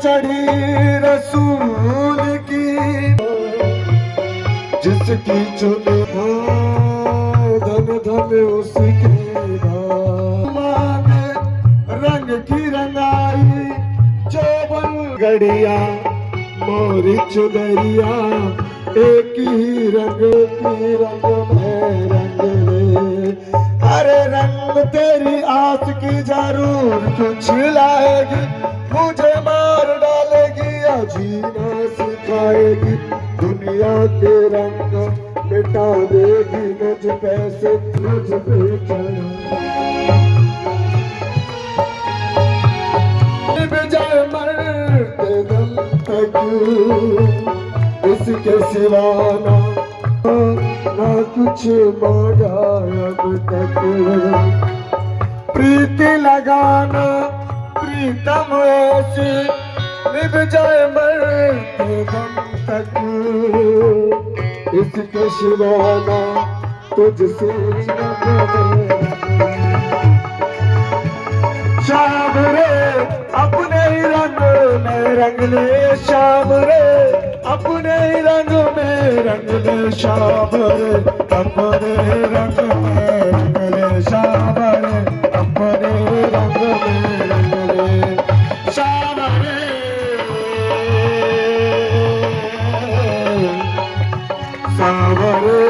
चढ़ी रसूल की, जिसकी चुनी हो धन धन उसकी मांगे रंग की रंगाई चौबन गड़िया मोरी चुदरिया एक ही रंग की रंग में रंग ले। अरे रंग तेरी आस की जरूर कुछ लाएगी, मुझे मार डालेगी या जीना सिखाएगी, दुनिया के रंग मिटा देगी मुझ पैसे तुझ पे चढ़ा। जाए मरते दम तक इसके सिवाना ना कुछ मांगा अब तक, प्रीति लगाना प्रीतम ऐसी निभ जाए मरते दम तक, इसके सिवाना तुझसे शाम रे अपने ही रंग में रंग ले, शाम रे अपने ही रंग में रंग ले, शाम रे अपने रंग में रंग ले, शाम रे अपने रंग में रंग ले, शाम रे सावरे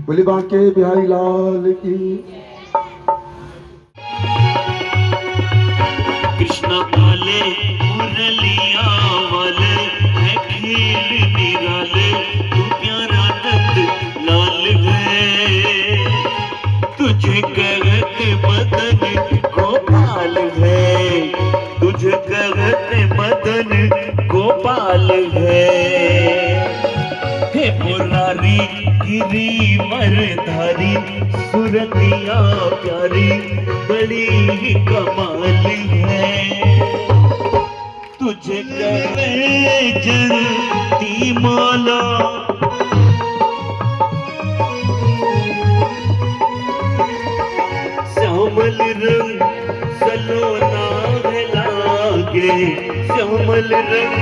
बोले बांके बिहारी लाल की। कृष्णा काले मुरलिया वाले है खेल निराले, तू प्यारा नंद लाल है, तुझे कहत मदन गोपाल है, तुझे कहत मदन गोपाल है, हे मुरारी गिरी मरधारी सुरतिया प्यारी बड़ी ही कमाल है, तुझे करे जरती माला श्यामल रंग सलोना है लागे, श्यामल रंग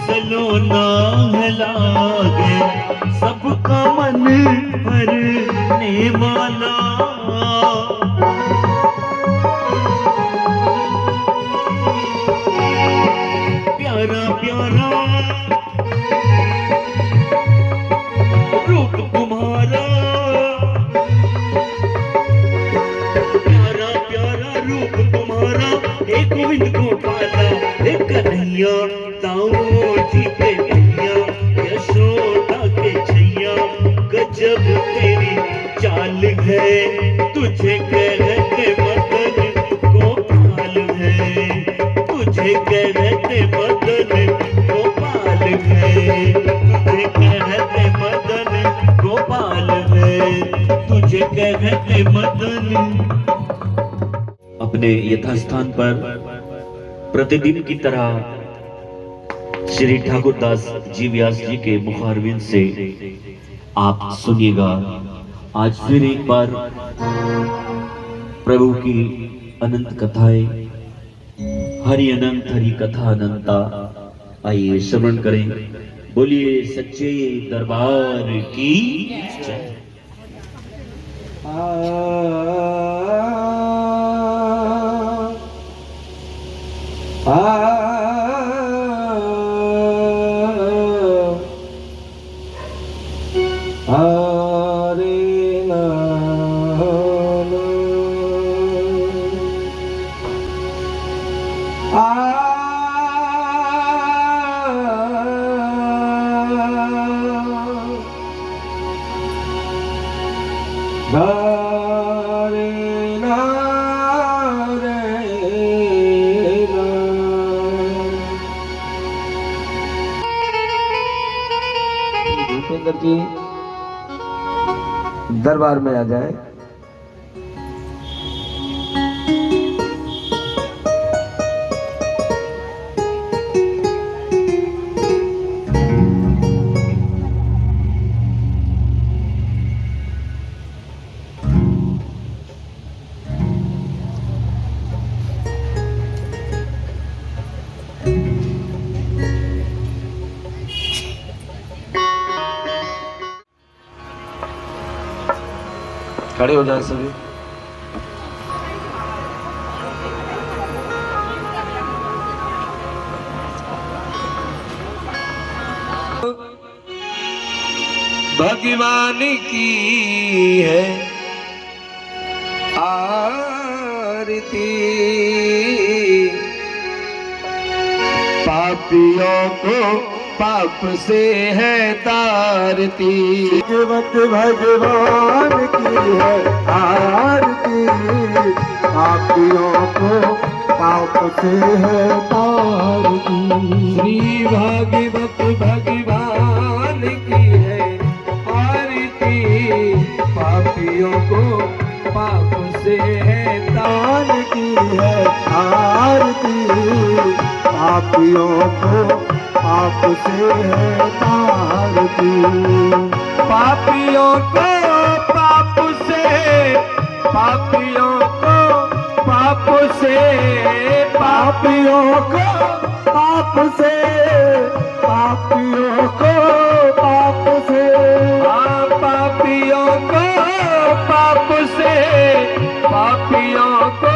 सलोना है लागे, सबका मन भरने वाला, प्यारा प्यारा रूप तुम्हारा, प्यारा प्यारा रूप तुम्हारा, एक गोविंद गोपाला एक कन्हैया ताऊ जी के भैया, यशोदा के छैया गजब तेरी चाल है, तुझे कहते मदन गोपाल है, तुझे कहते मदन गोपाल है, तुझे कहते मदन गोपाल है, तुझे कहते मदन। अपने यथास्थान पर प्रतिदिन की तरह श्री ठाकुरदास जी व्यास जी के मुखारविंद से आप सुनिएगा। आज फिर एक बार प्रभु की अनंत कथाएं, हरि अनंत हरि कथा अनंता, आइए श्रवण करें। बोलिए सच्चे दरबार की जय। भूपेंद्र जी दरबार में आ जाए। खड़े हो जाए सभी। भगवान की है आरती, पापियों को पाप से है तारती। भगवान की है आरती, पापियों को पाप से है तारती। श्री भागवत भगवान की है आरती, पापियों को पाप से है तार की है आरती, पापियों को पाप से है तारती। पापियों को पाप से, पापियों को पाप से, पापियों को पाप से, पापियों को पाप से, पापियों को पाप से, पापियों को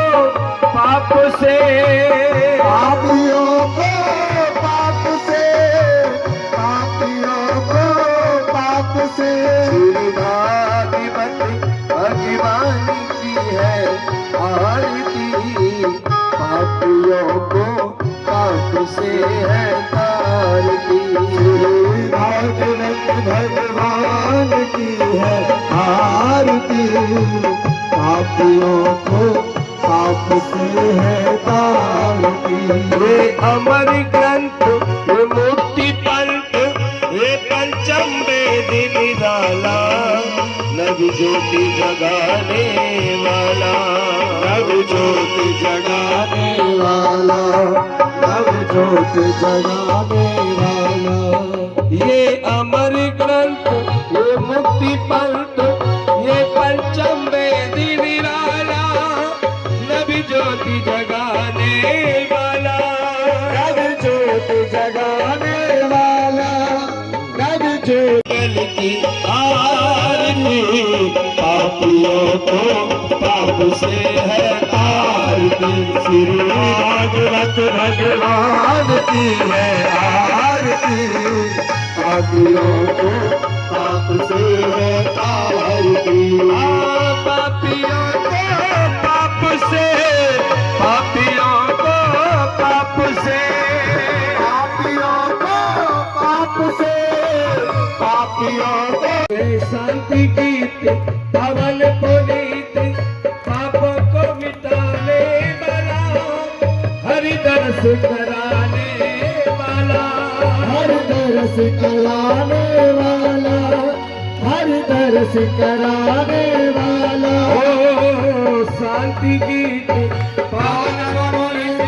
पाप से, पापियों को पाप से, पापियों को पाप से। श्री भागवत भगवान की है आरती, पापियों को पाप से है तारती। श्री भागवत भगवान की है आरती, पापियों को पाप से है तारती। ये अमर ग्रंथ, ये मुक्ति पंथ, ये पंचम वेद निराला, नव ज्योति जगाने वाला, नव ज्योति जगाने वाला, नव ज्योति जगाने वाला। ये अमर ग्रंथ, ये मुक्ति पंथ, ये पंचम वेद निराला, नव ज्योति जगाने वाला, नव ज्योति जगाने वाला, नव ज्योति की आरती, पापियों को पाप से है आरती। श्री भागवत भगवान की है आरती, पापियों को पाप से है तारती। पापियों को पाप से, पापियों को पाप से, पापियों को पाप से, पापियों को। शांति गीत पवन पुनीत, पापों को मिटाने वाला, हरि दर्श कराने वाला, हरि दर्श कराने वाला, हरि दर्श कराने वाला। ओ शांति गीत पावन पुनीत,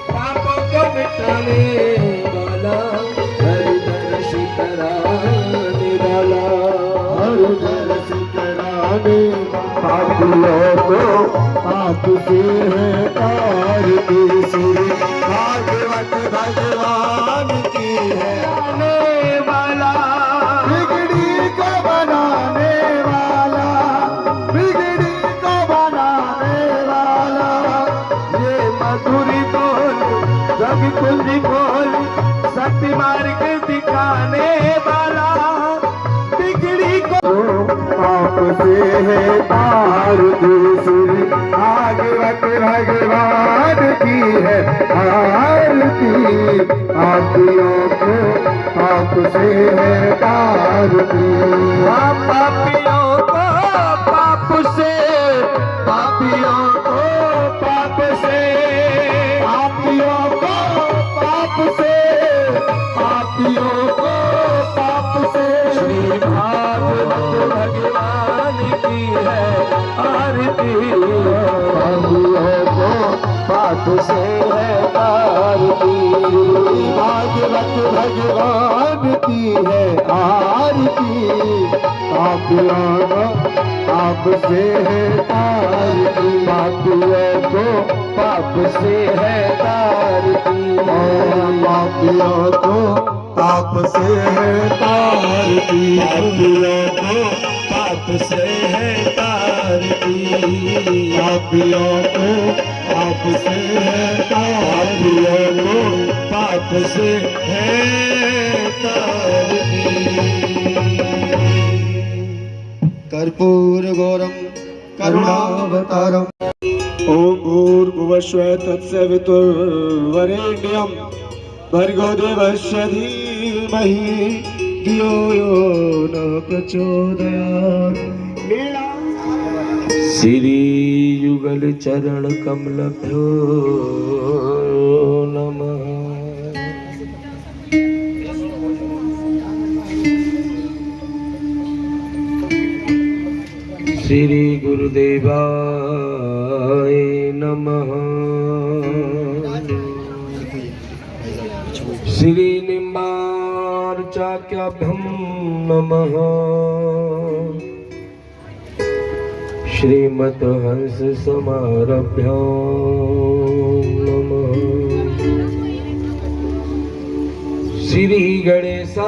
पापों को मिटाने वाला, हरि दर्श कराने वाला, हरि दर्श कराने। पापियों को पाप से है तारती। श्री भागवत भगवान की है आने वाला, बिगड़ी को बनाने वाला, बिगड़ी को बनाने वाला। ये मधुरी बोल, रवि कुंजी बोल, सत्य मार्ग दिखाने वाला, बिगड़ी को पाप से है तारती। श्री भागवत भगवान की है आरती, पापियों को पाप से है तारती। पापियों को पाप से, पापियों को पाप से, पापियों को पाप से, पापियों को पाप से। श्री भागवत भगवान की है आरती, पापियों को पाप से है तारती। भागवत भगवान की है आरती, पापियों को पाप से है तारती। पापियों को पाप से है तारती, पापियों को पाप से है तारती, पापियों को पाप से है तारती। पापियों को पाप से है पापियों को पाप से है कर्पूर गौरम करुणावतारम। ओम भूर्भुवस्सुः तत्सवितुर्वरेण्यं भर्गो देवस्य धीमहि धियो यो न प्रचोदयात्। श्री युगल चरण कमलभ्यो नमः। श्री गुरुदेवाय नमः। श्री निम्बार्चाक्याभ्यं नमः। श्रीमत हंस समारभ्यो नमः। श्री गणेशाय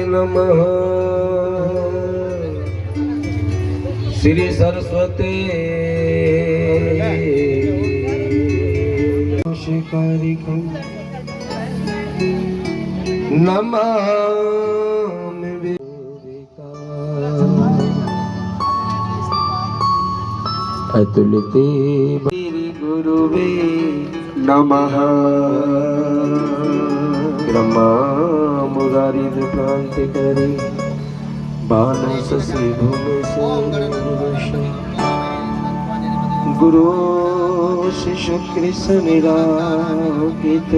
नमः। श्री सरस्वती शिकारिकं नमामि। अतुलिते श्री गुरुवे नमः। ब्रह्मा मुरारी क्रांतिकारी बाण शशि भूमि गुरु शिशु कृष्ण निराकित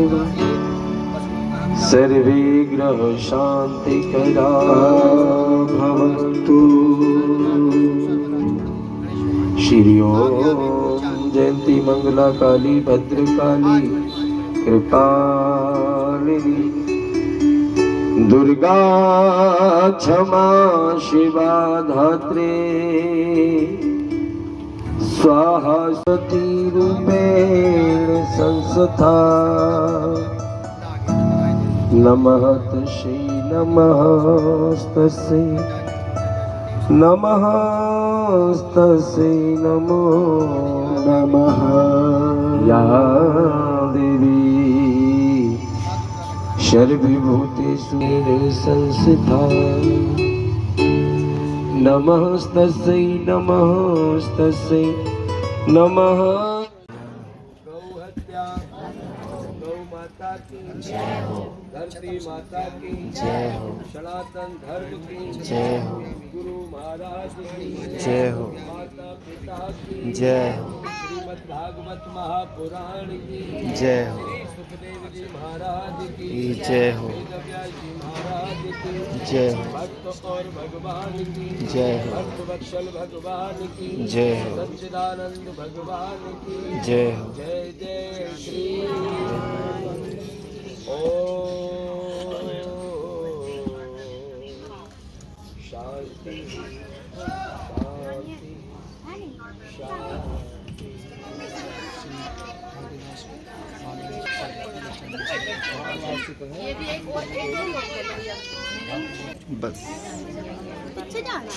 सर्वे ग्रह शांति करा भवन्तु। श्री ओम जयंती मंगला काली भद्रकाली कृपालिनी दुर्गा क्षमा शिवा धात्री स्वाहा सती रूपेण संस्था नमः तस्यै नमस्तस्यै नमस्तस्यै नमो नमः। या देवी सर्वभूतेषु संस्थिता नमस्तस्यै नमस्तस्यै नमः। गौहत्या गौ माता की जय हो। धरती माता की जय हो। सनातन धर्म की जय हो। गुरु महाराज की जय हो। माता पिता की जय हो। श्रीमद् भागवत महापुराण की जय हो। सुखदेव जी महाराज की जय हो। वेदव्यास जी महाराज की जय हो। भक्त और भगवान की जय हो। भक्त वत्सल भगवान की जय हो। सच्चिदानंद भगवान की जय हो। जय जय श्री ओम शांति शांति बस पीछे जाना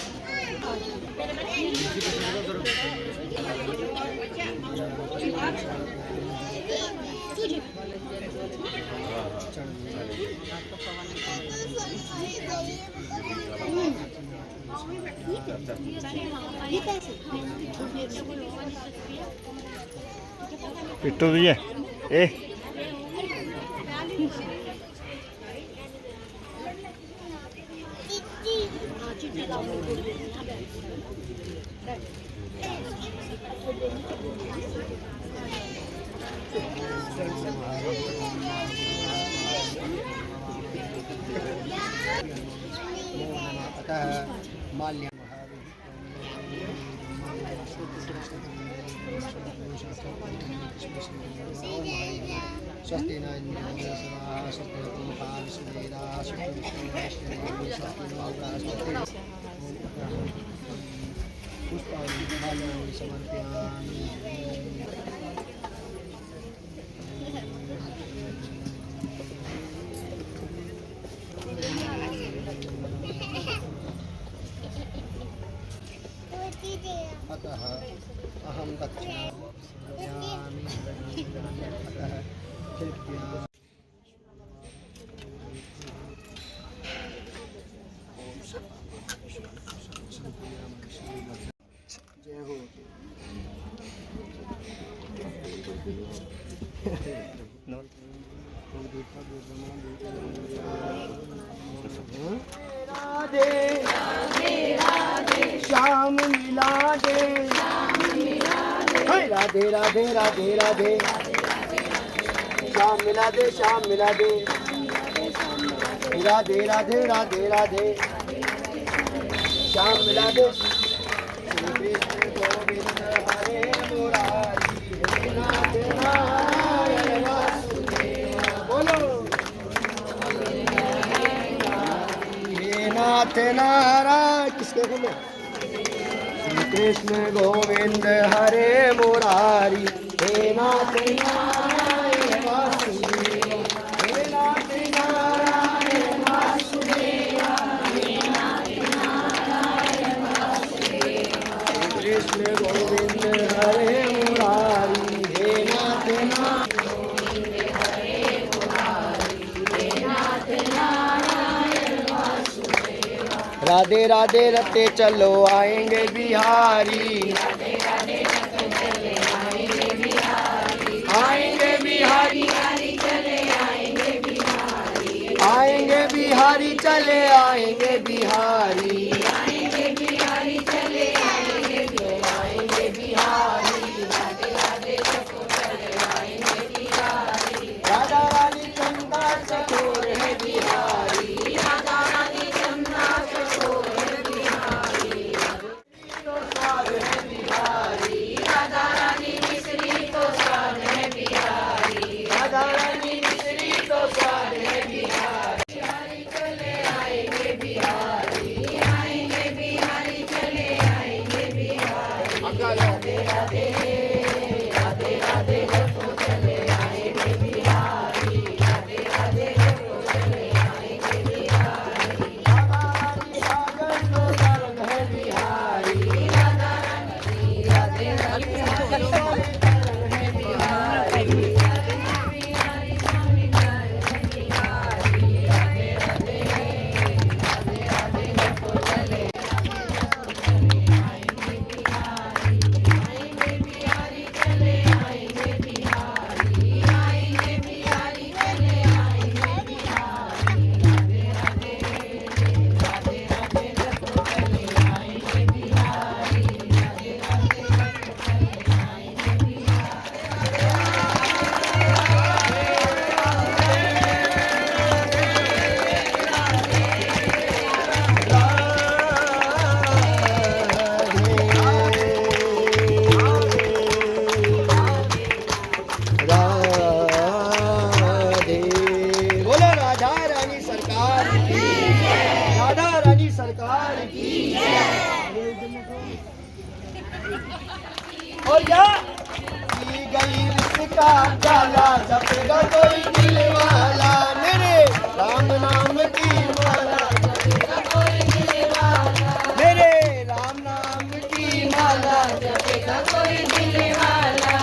पिट्टू भैया ए माल्य स्वस्ति पुष्पाणि समर्पयामि। अतः कृपया जय हो। राधे श्याम मिला दे, राधे राधे राधे राधे श्याम मिला दे, श्याम मिला दे, राधे राधे राधे राधे श्याम मिला दे। श्री कृष्ण गोविंद हरे मुरारी, हे नाथ नारायण वासुदेव। बोलो हे नाथ नारायण। किसके बोलो? श्री कृष्ण गोविंद हरे मुरारी, हे नाथ नारायण वासुदेव, हे नाथ नारायण वासुदेव, हे नाथ नारायण वासुदेव। श्री कृष्ण गोविंद हरे मुरारी, हे नाथ नारायण वासुदेव। राधे राधे रते चलो आएंगे बिहारी, आएंगे बिहारी, आएंगे बिहारी चले आएंगे बिहारी, आएंगे बिहारी चले आएंगे बिहारी। राधा रानी चंदा चकोर है बिहारी, राधा रानी चंदा चकोर है बिहारी। तो स्वाद है बिहारी, राधा रानी मिश्री तो स्वाद है बिहारी, राधा रानी मिश्री तो स्वाद है बिहारी। बिहारी चले आएंगे बिहारी, आएंगे बिहारी चले आएंगे बिहारी। राधे राधे राधे राधे जपो चले आएंगे बिहारी, राधे राधे जपो चले आएंगे बिहारी। राधा रानी सागर तो गर्व है बिहारी, राधा रानी राधे राधे सागर तो गर्व है बिहारी, राधे बिहारी स्वामी गर्व है बिहारी। राधे राधे राधे राधे जपो चले आएंगे बिहारी, आएंगे बिहारी चले आएंगे बिहारी, आएंगे बिहारी चले आएंगे बिहारी। राधे राधे राधे राधे जपो चले आएंगे बिहारी, राधे राधे जपो चले आएंगे राधे। बोलो राधा रानी सरकार की, राधा रानी सरकार की। और क्या की गई इसका प्याला, जपेगा कोई दिल वाला, मेरे राम नाम की माला जपेगा कोई दिल वाला, मेरे राम नाम की माला जपेगा कोई दिल वाला।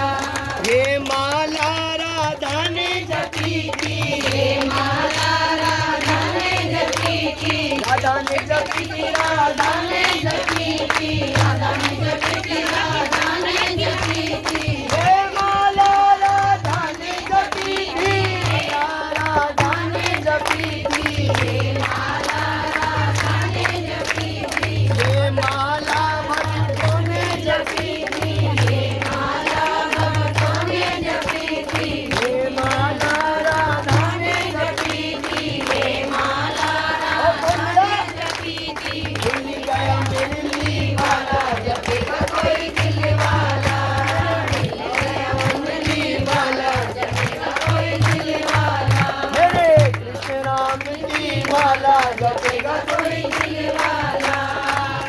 ये माला राधा ने जपी थी, ये माला राधा ने जपी थी, राधा ने जपी थी, राधा ने जपी थी, राधा ने जपी थी, राधा ने जपी थी। ये माला राधा ने जपी थी, राधा ने जपी थी, ये माला राधा ने जपी थी, ये माला भक्तों ने जपी थी, ये माला भक्तों ने जपी थी, ये माला राधा ने जपी थी, ये माला राधा ने जपी थी। मिल गया मिलनी वाला, जपेगा कोई दिल वाला, मिल गया मिलनी वाला, जपेगा कोई दिल वाला, मेरे कृष्ण नाम की माला जपेगा कोई दिल वाला।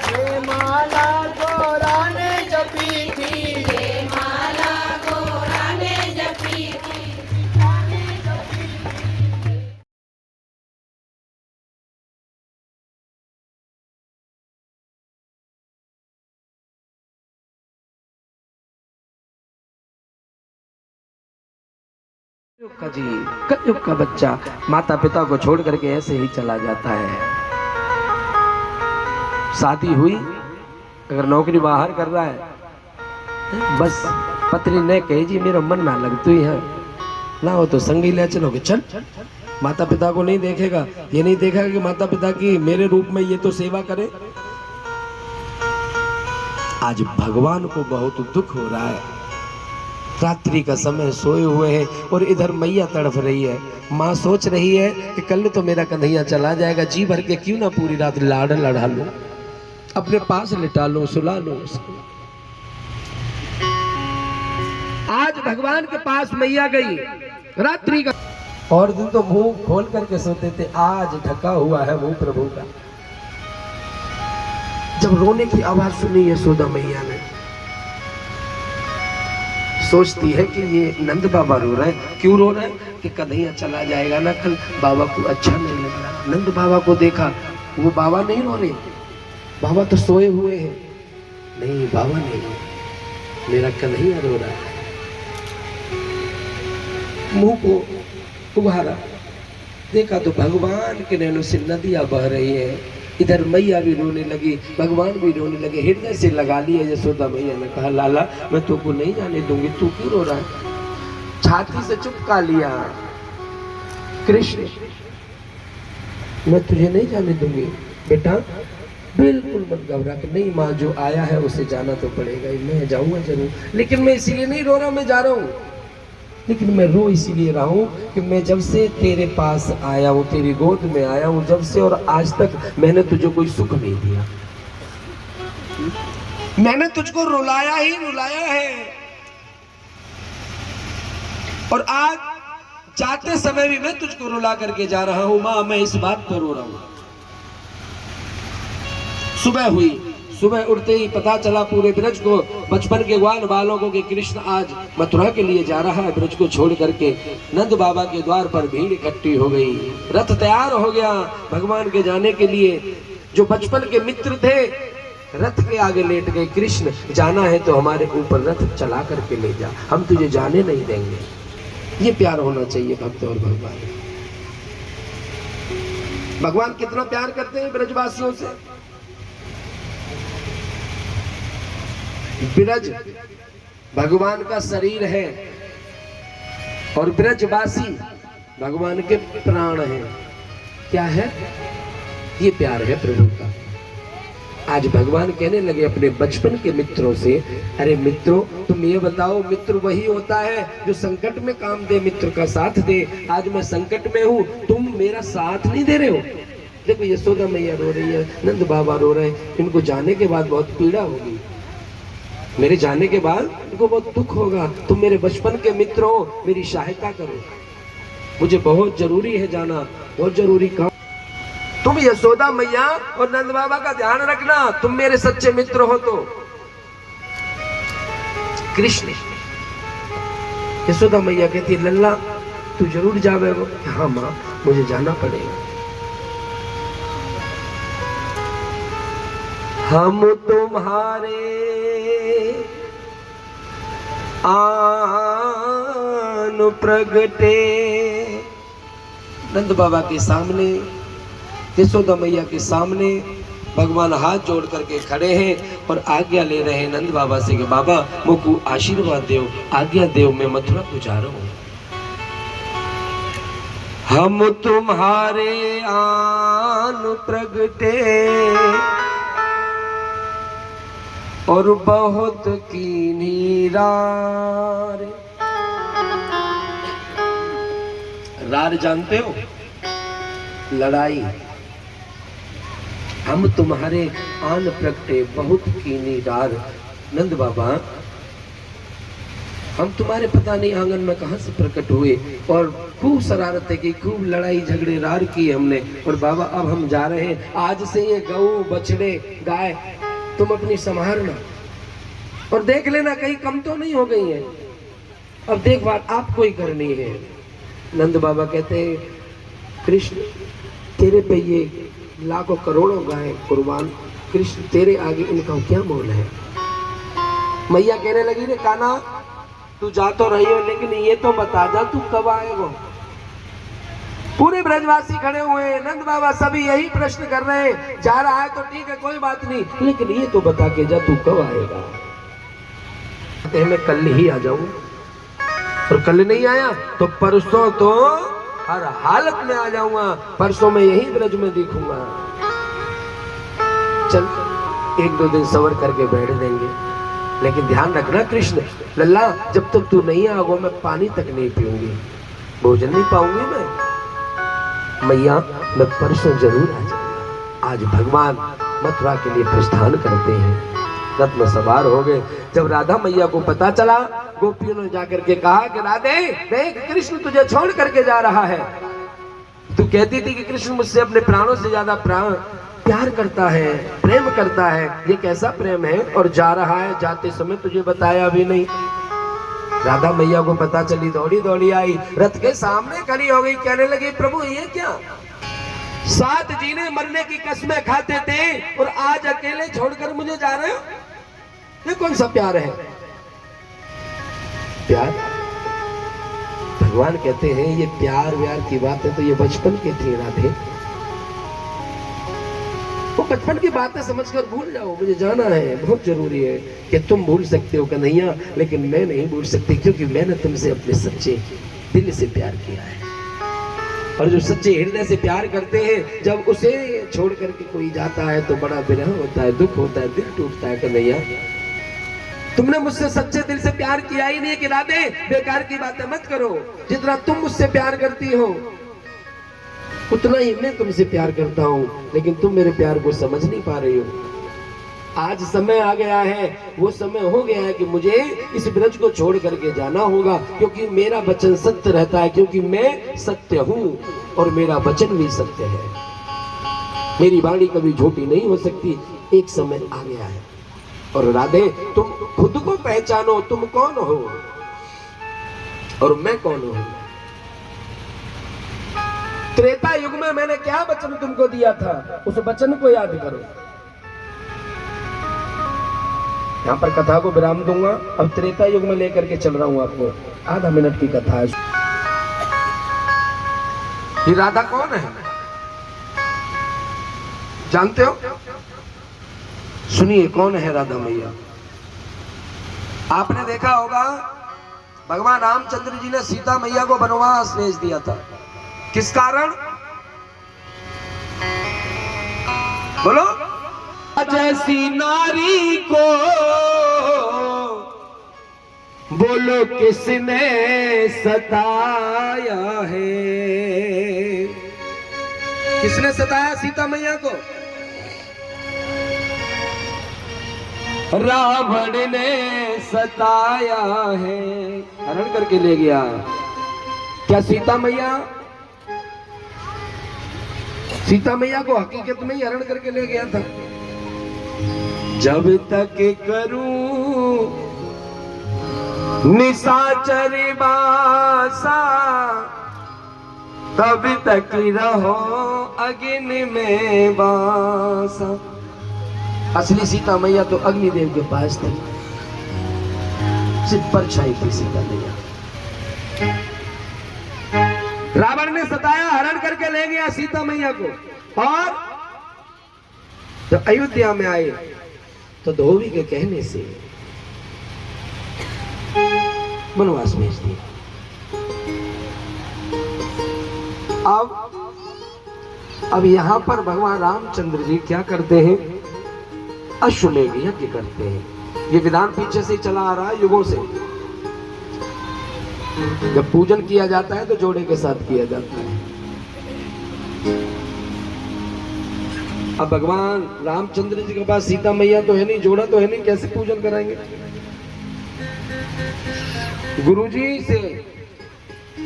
ये माला गोरा ने जपी थी, ये माला गोरा ने जपी थी। कलयुग का जी, कलयुग का बच्चा माता पिता को छोड़ करके ऐसे ही चला जाता है। शादी हुई, अगर नौकरी बाहर कर रहा है, बस पत्नी ने कही जी मेरा मन ना लगती है ना हो तो संगी ले चलोगे, चल। माता पिता को नहीं देखेगा, ये नहीं देखेगा कि माता पिता की मेरे रूप में ये तो सेवा करे। आज भगवान को बहुत दुख हो रहा है, रात्रि का समय सोए हुए हैं और इधर मैया तड़फ रही है। माँ सोच रही है कि कल तो मेरा कन्हैया चला जाएगा, जी भर के क्यों ना पूरी रात लाड़ लड़ा लो, अपने पास लिटा लो, सुला लो उसको। आज भगवान के पास मैया गई, रात्रि का, और दिन तो मुंह खोल करके सोते थे, आज ढका हुआ है मुंह प्रभु का। जब रोने की आवाज सुनी यशोदा मैया ने, सोचती है कि ये नंद बाबा रो रहे हैं। क्यों रो रहे हैं? कि कन्हैया चला जाएगा ना कल, बाबा को अच्छा नहीं लग रहा। नंद बाबा को देखा, वो बाबा नहीं रो रहे, बाबा तो सोए हुए हैं। नहीं बाबा नहीं, मेरा कन्हैया रो रहा है। मुंह को उभारा, देखा तो भगवान के नैनों से नदियां बह रही है। इधर मैया भी रोने लगी, भगवान भी रोने लगे। हृदय से लगा लिया यशोदा मैया ने, कहा लाला मैं तुमको नहीं जाने दूंगी, तू क्यों रो रहा है? छाती से चुपका लिया, कृष्ण मैं तुझे नहीं जाने दूंगी बेटा, बिल्कुल मत घबरा। नहीं माँ, जो आया है उसे जाना तो पड़ेगा ही, मैं जाऊंगा जरूर, लेकिन मैं इसीलिए नहीं रो रहा, मैं जा रहा हूँ। लेकिन मैं रो इसीलिए रहा हूँ कि मैं जब से तेरे पास आया हूँ, तेरी गोद में आया हूँ जब से, और आज तक मैंने तुझे कोई सुख नहीं दिया। मैंने तुझको रुलाया ही रुलाया है, और आज जाते समय भी मैं तुझको रुला करके जा रहा हूँ। माँ मैं इस बात पर रो रहा हूँ। सुबह हुई, सुबह उठते ही पता चला पूरे ब्रज को, बचपन के ग्वाल बालकों के कृष्ण आज मथुरा के लिए जा रहा है। ब्रज को छोड़ करके नंद बाबा के द्वार पर भीड़ इकट्ठी हो गई, रथ तैयार हो गया भगवान के जाने के लिए। जो बचपन के मित्र थे रथ के आगे लेट गए, कृष्ण जाना है तो हमारे ऊपर रथ चला करके ले जा, हम तुझे जाने नहीं देंगे। ये प्यार होना चाहिए भक्त और भगवान। भगवान कितना प्यार करते हैं ब्रजवासियों से। ब्रज भगवान का शरीर है और ब्रजवासी भगवान के प्राण हैं। क्या है? ये प्यार है प्रभु का। आज भगवान कहने लगे अपने बचपन के मित्रों से, अरे मित्रों तुम ये बताओ, मित्र वही होता है जो संकट में काम दे, मित्र का साथ दे। आज मैं संकट में हूँ, तुम मेरा साथ नहीं दे रहे हो। देखो यशोदा मैया रो रही है, नंद बाबा रो रहे हैं, इनको जाने के बाद बहुत पीड़ा होगी, मेरे जाने के बाद इनको बहुत दुख होगा। तुम मेरे बचपन के मित्र हो, मेरी सहायता करो, मुझे बहुत जरूरी है जाना, बहुत जरूरी काम। तुम यशोदा मैया और नंद बाबा का ध्यान रखना, तुम मेरे सच्चे मित्र हो। तो कृष्ण, यशोदा मैया कहती लल्ला तू जरूर जावे। वो हाँ माँ मुझे जाना पड़ेगा। हम तुम्हारे आन प्रगटे, नंद बाबा के सामने, यशोदा मैया के सामने भगवान हाथ जोड़ करके खड़े हैं और आज्ञा ले रहे हैं नंद बाबा से कि बाबा मुझको आशीर्वाद दो, आज्ञा दो, मैं मथुरा को जा रहा हूं। हम तुम्हारे आन प्रगटे और बहुत कीनी रार। रार जानते हो? लड़ाई। हम तुम्हारे आन प्रगटे बहुत कीनी रार। नंद बाबा हम तुम्हारे पता नहीं आंगन में कहां से प्रकट हुए और खूब शरारतें की, खूब लड़ाई झगड़े रार किए हमने, और बाबा अब हम जा रहे हैं। आज से ये गऊ बछड़े गाय तुम अपनी संभालना और देख लेना कहीं कम तो नहीं हो गई है, अब देखभाल आपको ही करनी है। नंद बाबा कहते हैं कृष्ण तेरे पे ये लाखों करोड़ों गाय कुर्बान, कृष्ण तेरे आगे इनका क्या मोल है। मैया कहने लगी रे कान्हा तू जा तो रही हो, लेकिन ये तो बता जा तू कब आएगा। पूरे ब्रजवासी खड़े हुए हैं, नंद बाबा सभी यही प्रश्न कर रहे हैं। जा रहा है तो ठीक है, कोई बात नहीं, लेकिन ये तो बता के जा तू कब आएगा। मैं कल ही आ जाऊं, और कल नहीं आया तो परसों तो हर हालत में आ जाऊंगा, परसों में यही ब्रज में दिखूंगा। चल 1-2 दिन सवर करके बैठ देंगे, लेकिन ध्यान रखना कृष्ण लल्ला, जब तक तू नहीं आओगे मैं पानी तक नहीं पीऊंगी, भोजन नहीं पाऊंगी मैं। मैया मैं परसों जरूर आ जाऊंगा। आज भगवान मथुरा के लिए प्रस्थान करते हैं, रथ में सवार हो गए। जब राधा मैया को पता चला, गोपियों ने जाकर के कहा कि राधे देख, कृष्ण तुझे छोड़ करके जा रहा है। तू कहती थी कि कृष्ण मुझसे अपने प्राणों से ज्यादा प्यार करता है, प्रेम करता है, ये कैसा प्रेम है, और जा रहा है, जाते समय तुझे बताया भी नहीं। राधा मैया को पता चली, दौड़ी दौड़ी आई, रथ के सामने खड़ी हो गई, कहने लगी प्रभु ये क्या, 7 जीने मरने की कसमें खाते थे और आज अकेले छोड़कर मुझे जा रहे हो, ये कौन सा प्यार है। प्यार, भगवान कहते हैं ये प्यार व्यार की बात है तो ये बचपन की थी राधे, वो बचपन की बातें समझकर भूल जाओ, मुझे जाना है, बहुत जरूरी है। कि तुम भूल सकते हो कन्हैया, लेकिन मैं नहीं भूल सकती, क्योंकि मैंने तुमसे अपने सच्चे दिल से प्यार किया है। और जो सच्चे हृदय से प्यार करते हैं, जब उसे छोड़ करके कोई जाता है तो बड़ा विरह होता है, दुख होता है, दिल टूटता है। कन्हैया तुमने मुझसे सच्चे दिल से प्यार किया ही नहीं कि राधे बेकार की बातें मत करो, जितना तुम मुझसे प्यार करती हो उतना ही मैं तुमसे प्यार करता हूँ, लेकिन तुम मेरे प्यार को समझ नहीं पा रही हो। आज समय आ गया है, वो समय हो गया है कि मुझे इस ब्रज को छोड़ करके जाना होगा, क्योंकि मेरा वचन सत्य रहता है, क्योंकि मैं सत्य हूँ और मेरा वचन भी सत्य है, मेरी वाणी कभी झूठी नहीं हो सकती। एक समय आ गया है। और राधे तुम खुद को पहचानो, तुम कौन हो और मैं कौन हूँ। त्रेता युग में मैंने क्या वचन तुमको दिया था, उस वचन को याद करो। यहाँ पर कथा को विराम दूंगा, अब त्रेता युग में लेकर के चल रहा हूं आपको, आधा मिनट की कथा है। ये राधा कौन है जानते हो? सुनिए कौन है राधा मैया। आपने देखा होगा भगवान रामचंद्र जी ने सीता मैया को वनवास भेज दिया था, किस कारण? बोलो। जैसी नारी को बोलो किसने सताया है, किसने सताया सीता मैया को? रावण ने सताया है, हरण करके ले गया। क्या सीता मैया को हकीकत में ही हरण करके ले गया था? जब तक करूं निशाचर बासा, तब तक रहो अग्नि में बासा। असली सीता मैया तो अग्निदेव के पास थी, सिर्फ परछाई थी सीता मैया। रावण ने सताया, हरण करके ले गया सीता मैया को, और जब अयोध्या में आए तो धोबी के कहने से वनवास भेज दिया। अब यहां पर भगवान रामचंद्र जी क्या करते हैं? अश्वमेध यज्ञ करते हैं। ये विधान पीछे से चला आ रहा है युगों से। जब पूजन किया जाता है तो जोड़े के साथ किया जाता है। अब भगवान रामचंद्र जी के पास सीता मैया तो है नहीं, जोड़ा तो है नहीं, कैसे पूजन कराएंगे? गुरुजी से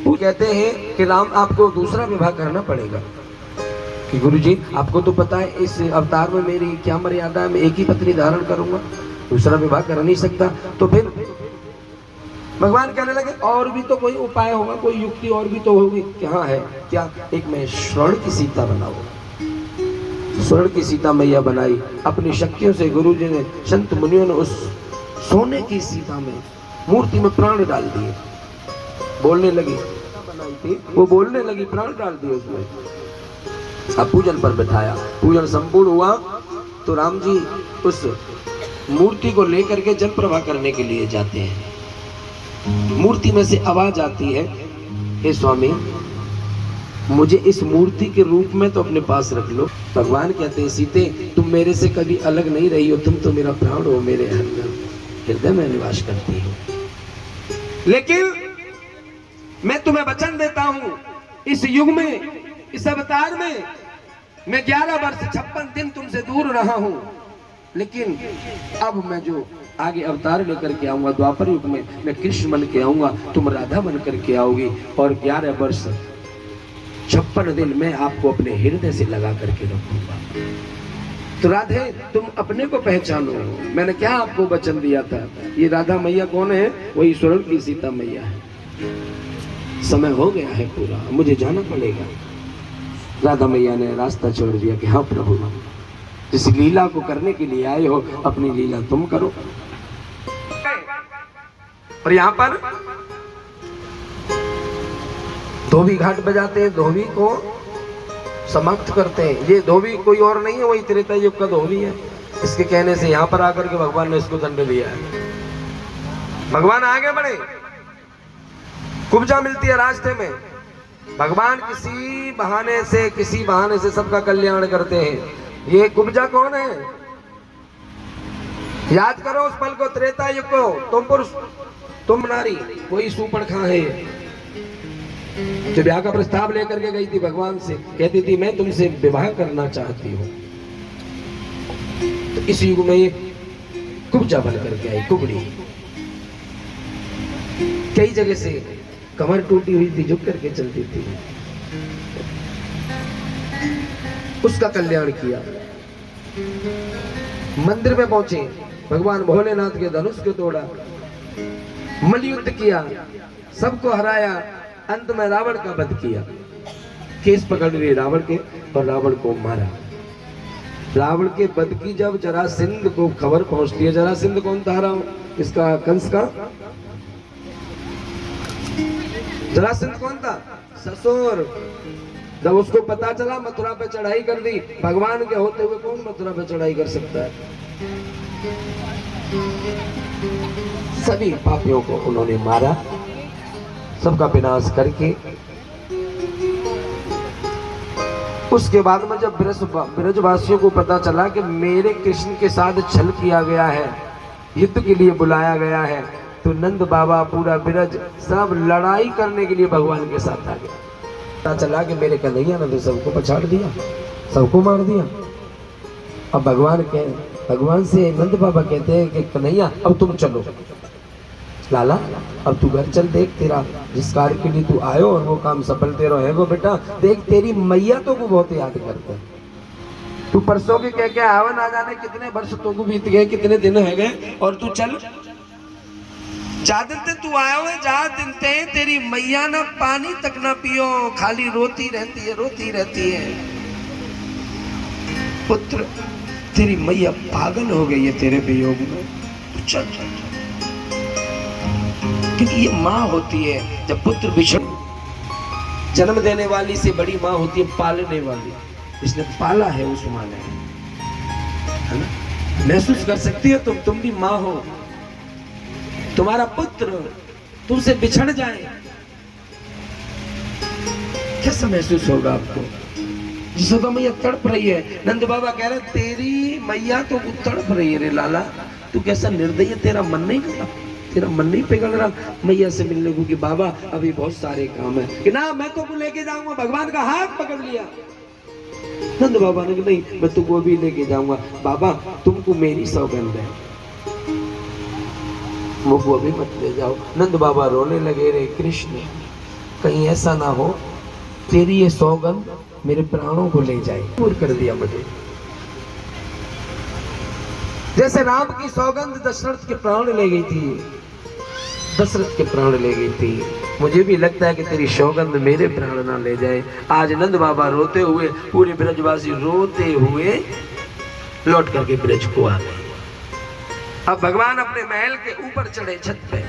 वो कहते हैं कि राम आपको दूसरा विवाह करना पड़ेगा। कि गुरुजी आपको तो पता है इस अवतार में मेरी क्या मर्यादा है, मैं एक ही पत्नी धारण करूंगा, दूसरा विवाह कर नहीं सकता। तो फिर भगवान कहने लगे और भी तो कोई उपाय होगा, कोई युक्ति और भी तो होगी। क्या है? क्या? एक मैं स्वर्ण की सीता बनाऊं। स्वर्ण की सीता मैया बनाई अपनी शक्तियों से। गुरु जी ने, संत मुनियों ने उस सोने की सीता में मूर्ति में प्राण डाल दिए, बोलने लगी, बनाई थी वो बोलने लगी, प्राण डाल दिए उसमें। अब पूजन पर बैठाया, पूजन संपूर्ण हुआ तो राम जी उस मूर्ति को लेकर के जल प्रवाह करने के लिए जाते हैं। मूर्ति में से आवाज आती है, हे स्वामी मुझे इस मूर्ति के रूप में तो अपने पास रख लो। भगवान कहते हैं, सीते तुम मेरे से कभी अलग नहीं रही हो, तुम तो मेरा प्राण हो, मेरे हृदय में निवास करती हो। लेकिन मैं तुम्हें वचन देता हूं, इस युग में, इस अवतार में मैं 11 वर्ष 56 दिन तुमसे दूर रहा हूं, लेकिन अब मैं जो आगे अवतार लेकर के आऊंगा द्वापर युग में, मैं कृष्ण बन के आऊंगा, तुम राधा बन करके आओगी, और 11 वर्ष 56 दिन मैं आपको अपने हृदय से लगा करके रखूंगा। तो राधे तुम अपने को पहचानो, मैंने क्या आपको वचन दिया था। ये राधा मैया कौन है? वही स्वर्ण की सीता मैया है। समय हो गया है पूरा, मुझे जाना पड़ेगा। राधा मैया ने रास्ता छोड़ दिया कि हाँ प्रभु, जिस लीला को करने के लिए आए हो अपनी लीला तुम करो। और यहाँ पर धोबी घाट बजाते हैं, धोबी को समाप्त करते हैं। ये धोबी कोई और नहीं है, वही त्रेता युग का धोबी है। इसके कहने से यहाँ पर आकर के भगवान ने इसको दंड दिया है। भगवान आगे बढ़े, कुब्जा मिलती है रास्ते में, भगवान किसी बहाने से सबका कल्याण करते हैं। ये कुब्जा कौन है? याद करो उस पल को, त्रेता युग को। तुम पुरुष तुम नारी, कोई सूपड़खा है जो ब्याह का प्रस्ताव लेकर के गई थी भगवान से, कहती थी मैं तुमसे विवाह करना चाहती हूँ। तो इस युग में ये कुब्जा बन करके आई, कुबड़ी। कई जगह से कमर टूटी हुई थी, झुक करके चलती थी, उसका कल्याण किया। मंदिर में पहुंचे, भगवान भोलेनाथ के धनुष को तोड़ा, मलयुद्ध किया, सबको हराया, अंत में रावण का वध किया। केस पकड़ लिए रावण के और रावण को मारा। रावण के वध की जब जरासंध को खबर पहुंचती है, जरासंध कौन था? इसका कंस का जरासंध कौन था? ससुर। जब उसको पता चला, मथुरा पे चढ़ाई कर दी। भगवान के होते हुए कौन मथुरा पे चढ़ाई कर सकता है? सभी पापियों को उन्होंने मारा, सबका विनाश करके। उसके बाद में जब ब्रजवासियों को पता चला कि मेरे कृष्ण के साथ छल किया गया है, युद्ध के लिए बुलाया गया है, तो नंद बाबा पूरा ब्रज सब लड़ाई करने के लिए भगवान के साथ आ गया। पता चला कि मेरे कन्हैया ने तो सबको पछाड़ दिया, सबको मार दिया। अब भगवान से नंद बाबा कहते हैं कि कन्हैया अब तुम चलो, लाला अब तू घर चल, देख तेरा जिस कार्य के लिए तू आयो और वो काम सफल तेरा है वो बेटा, देख तेरी मैया तो को बहुत याद करते हैं। तू परसों के कह के आवा, ना जाने कितने वर्ष तो को बीत गए, कितने दिन है गए, और तू चल। जा दिन ते तू आयो है, जा दिन ते तेरी मैया ना पानी तक ना पियो, खाली रोती रहती है। पुत्र तेरी मैया पागल हो गई है तेरे वियोग में, तू चल। क्योंकि ये माँ होती है, जब पुत्र बिछड़, जन्म देने वाली से बड़ी माँ होती है पालने वाली। इसने पाला है उस माँ ने, है ना? महसूस कर सकती हो तुम भी माँ हो, तुम्हारा पुत्र तुमसे बिछड़ जाए, कैसा महसूस होगा आपको? जिसको तो मैया तड़प रही है। नंद बाबा कह रहे तेरी मैया तो तड़प रही है रे लाला, तू कैसा निर्दयी है, तेरा मन नहीं पिघल रहा मैया से मिलने को कि बाबा अभी बहुत सारे काम है कि ना मैं तुमको लेके जाऊंगा। भगवान का हाथ पकड़ लिया नंद बाबा ने, नहीं मैं तुमको भी लेके जाऊंगा बाबा, तुमको मेरी सौगंध है, मुझको अभी मत ले जाओ। नंद बाबा रोने लगे, रे कृष्ण कहीं ऐसा ना हो तेरी ये सौगंध मेरे प्राणों को ले जाए। दूर कर दिया मुझे, जैसे राम की सौगंध दशरथ के प्राण ले गई थी, दशरथ के प्राण ले गई थी, मुझे भी लगता है कि तेरी सौगंध मेरे प्राण ना ले जाए। आज नंद बाबा रोते हुए, पूरे ब्रजवासी रोते हुए लौट करके ब्रज को आ गए। अब भगवान अपने महल के ऊपर चढ़े छत पे,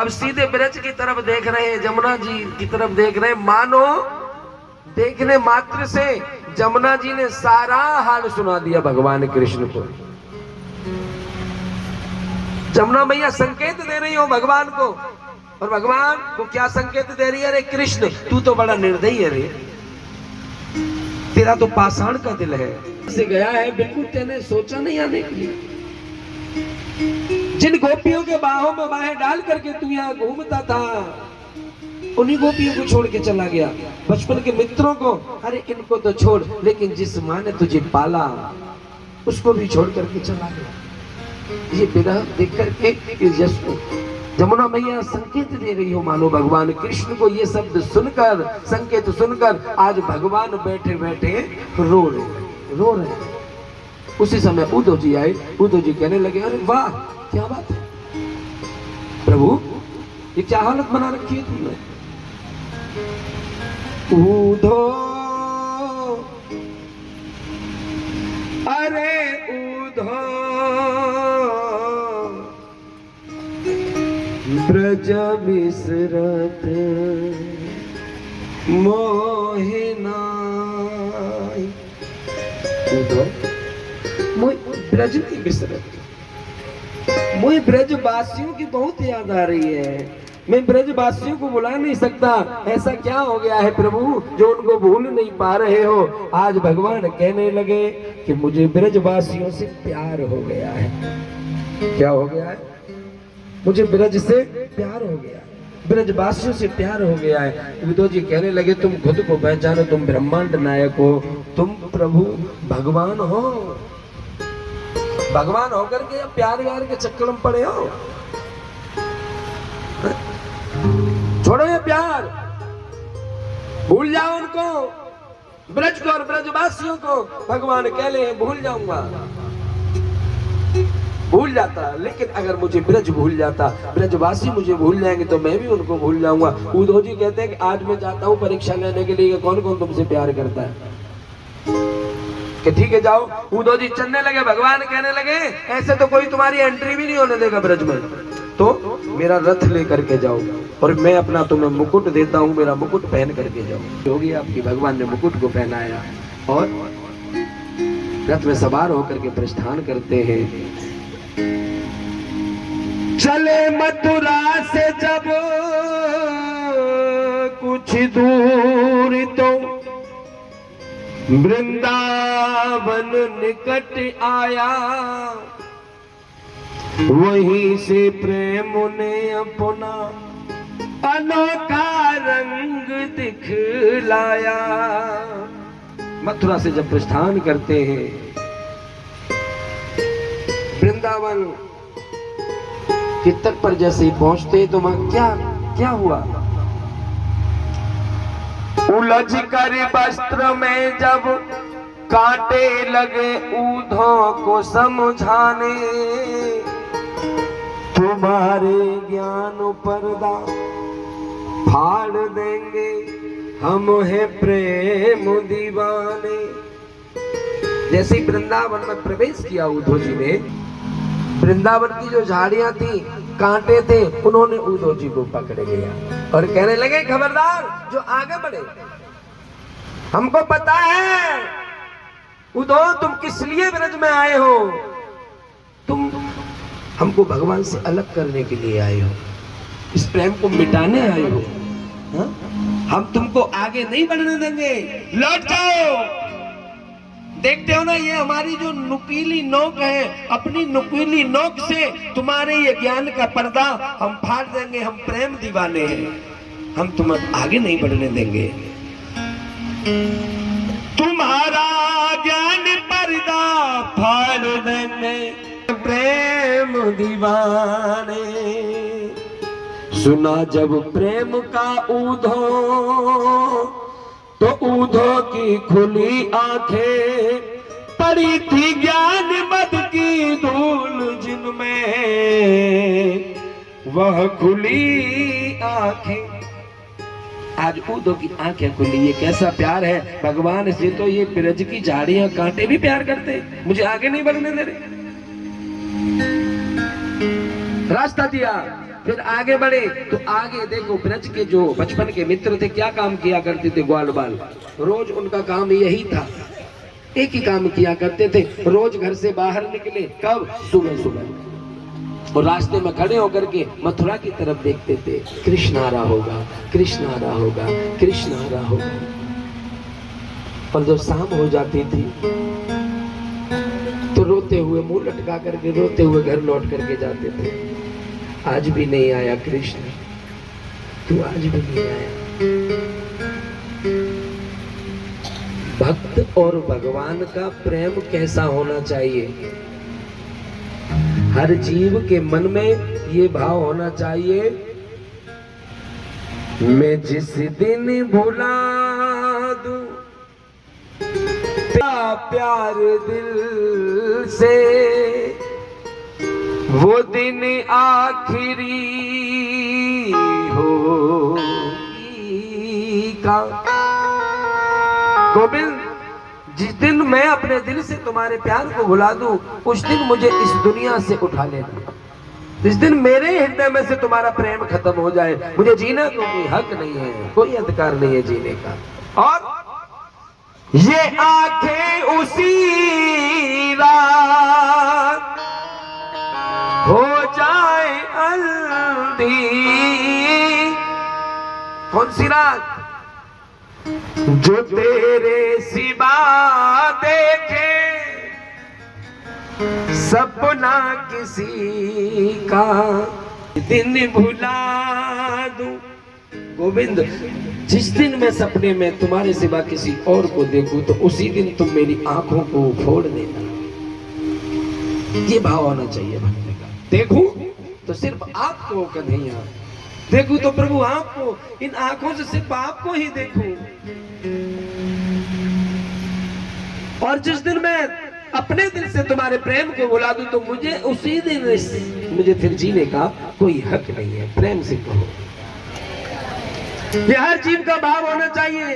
अब सीधे ब्रज की तरफ देख रहे हैं, जमुना जी की तरफ देख रहे हैं। मानो देखने मात्र से जमुना जी ने सारा हाल सुना दिया भगवान कृष्ण को। जमुना मैया संकेत दे रही हो भगवान को, और भगवान को क्या संकेत दे रही है? अरे कृष्ण, तू तो बड़ा निर्दयी है रे, तेरा तो पाषाण का दिल है। से गया है, बिल्कुल तेने सोचा नहीं आने के लिए। जिन गोपियों के बाहों में बाहें डाल करके तू यहाँ घूमता था, उन्हीं गोपियों को छोड़ के चला गया। बचपन के मित्रों को, अरे इनको तो छोड़, लेकिन जिस माँ ने तुझे पाला उसको भी छोड़ करके चला गया। ये विरह देख करके इस यश को जमुना मैया संकेत दे रही हो, मानो भगवान कृष्ण को ये शब्द सुनकर, संकेत सुनकर आज भगवान बैठे बैठे रो रहे। उसी समय उद्धव जी आए। उद्धव जी कहने लगे, अरे वाह क्या बात है प्रभु, ये क्या हालत बना रखी है तुमने? उद्धव, अरे उद्धव, ब्रज बिसरत मोहिना। मोह ब्रज की बिसरत, मुझे ब्रजवासियों की बहुत याद आ रही है। मैं ब्रजवासियों को बुला नहीं सकता, ऐसा क्या हो गया है प्रभु जो उनको भूल नहीं पा रहे हो? आज भगवान कहने लगे कि मुझे ब्रजवासियों से प्यार हो गया है। क्या हो गया है? मुझे ब्रज से प्यार हो गया, ब्रजवासियों से प्यार हो गया है। उद्धव जी कहने लगे, तुम खुद को पहचानो, तुम ब्रह्मांड नायक हो, तुम प्रभु भगवान हो। भगवान होकर के प्यार व्यार के चक्कर में पड़े हो? छोड़ो ये प्यार, भूल जाओ उनको, ब्रज को और ब्रजवासियों को। भगवान कह ले भूल जाऊंगा, भूल जाता, लेकिन अगर मुझे ब्रज भूल जाता, ब्रजवासी मुझे भूल जाएंगे तो मैं भी उनको भूल जाऊंगा। उद्धव जी कहते हैं कि आज मैं जाता हूँ परीक्षा लेने के लिए, कौन कौन तुमसे प्यार करता है, कि ठीक है जाओ। उद्धव जी चलने लगे। भगवान कहने लगे, ऐसे तो कोई तुम्हारी एंट्री भी नहीं होने देगा ब्रज में, तो मेरा रथ लेकर के जाओ और मैं अपना तुम्हें मुकुट देता हूँ, मेरा मुकुट पहन करके जाओ। होगी आपकी, भगवान ने मुकुट को पहनाया और रथ में सवार होकर के प्रस्थान करते हैं। चले मथुरा से जब कुछ दूर तो वृंदावन निकट आया, वहीं से प्रेम ने अपना अनोखा रंग दिखलाया। मथुरा से जब प्रस्थान करते हैं, वृंदावन के तट पर जैसे ही पहुंचते तो वहां क्या हुआ? उलझ कर वस्त्र में जब कांटे लगे उद्धव को समझाने, तुम्हारे ज्ञान पर्दा फाड़ देंगे, हम है प्रेम दीवाने। जैसे ही वृंदावन में प्रवेश किया उद्धव जी ने, वृंदावन की जो झाड़ियां थी, कांटे थे, उन्होंने उद्धव जी को पकड़ लिया और कहने लगे, खबरदार जो आगे बढ़े, हमको पता है उद्धव तुम किस लिए ब्रज में आए हो, तुम हमको भगवान से अलग करने के लिए आए हो, इस प्रेम को मिटाने आए हो। हा? हम तुमको आगे नहीं बढ़ने देंगे, लौट जाओ। देखते हो ना, ये हमारी जो नुकीली नोक है, अपनी नुकीली नोक से तुम्हारे ये ज्ञान का पर्दा हम फाड़ देंगे। हम प्रेम दीवाने हैं, हम तुम्हें आगे नहीं बढ़ने देंगे। तुम्हारा ज्ञान पर्दा फाड़ देंगे, प्रेम दीवाने। सुना जब प्रेम का उद्धव, तो उद्धव की खुली आंखें, पड़ी थी ज्ञान मद की धूल जिनमें, वह खुली आंखें। आज उद्धव की आंखें खुली। ये कैसा प्यार है भगवान से, तो ये ब्रज की झाड़ियां कांटे भी प्यार करते, मुझे आगे नहीं बढ़ने दे रहे। रास्ता दिया, फिर आगे बढ़े तो आगे देखो ब्रज के जो बचपन के मित्र थे क्या काम किया करते थे, ग्वाल बाल। रोज उनका काम यही था, एक ही काम किया करते थे। रोज घर से बाहर निकले, कब? सुबह सुबह। और रास्ते में खड़े होकर के मथुरा की तरफ देखते थे, कृष्ण आ रहा होगा, कृष्ण आ रहा होगा, कृष्ण आ रहा होगा। और जब शाम हो जाती थी तो रोते हुए, मुंह लटका करके रोते हुए घर लौट करके जाते थे। आज भी नहीं आया कृष्ण, तू आज भी नहीं आया। भक्त और भगवान का प्रेम कैसा होना चाहिए? हर जीव के मन में ये भाव होना चाहिए, मैं जिस दिन भुला दूं तेरा प्यार दिल से, वो दिन आखिरी होगा। गोविंद, जिस दिन मैं अपने दिल से तुम्हारे प्यार को भुला दूं, उस दिन मुझे इस दुनिया से उठा लेना। जिस दिन मेरे हृदय में से तुम्हारा प्रेम खत्म हो जाए, मुझे जीना को कोई हक नहीं है, कोई अधिकार नहीं है जीने का। और ये आंखें उसी रात हो जाए अंधी। कौन सी रात? जो तेरे सिवा देखे सपना किसी का, दिन भुला दूं। गोविंद, जिस दिन मैं सपने में तुम्हारे सिवा किसी और को देखूं तो उसी दिन तुम मेरी आंखों को फोड़ देना। ये भाव होना चाहिए भक्त का। देखूं तो सिर्फ आपको कन्हैया, देखूं तो प्रभु आपको, इन आंखों से सिर्फ आपको ही देखूं। और जिस दिन मैं अपने दिल से तुम्हारे प्रेम को भुला दूं तो मुझे उसी दिन मुझे फिर जीने का कोई हक नहीं है। प्रेम से कहो, ये हर जीव का भाव होना चाहिए।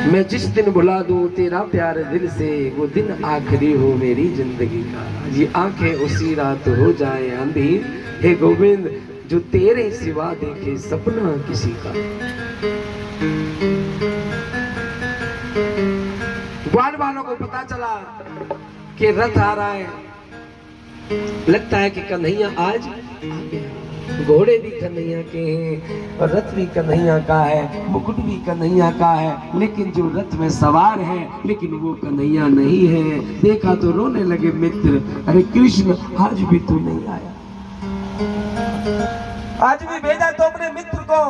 मैं जिस दिन भुला दूं तेरा प्यार दिल से, वो दिन आखिरी हो मेरी जिंदगी का। ये आंखें उसी रात हो जाए अंधी, हे गोविंद, जो तेरे सिवा देखे सपना किसी का। ग्वाल वालों को पता चला कि रथ आ रहा है, लगता है कि कन्हैया आज आ गया। घोड़े भी कन्हैया के हैं और रथ भी कन्हैया का है, मुकुट भी कन्हैया का है, लेकिन जो रथ में सवार है लेकिन वो कन्हैया नहीं है। देखा तो रोने लगे मित्र, अरे कृष्ण आज भी तू नहीं आया, आज भी भेजा तो अपने मित्र को,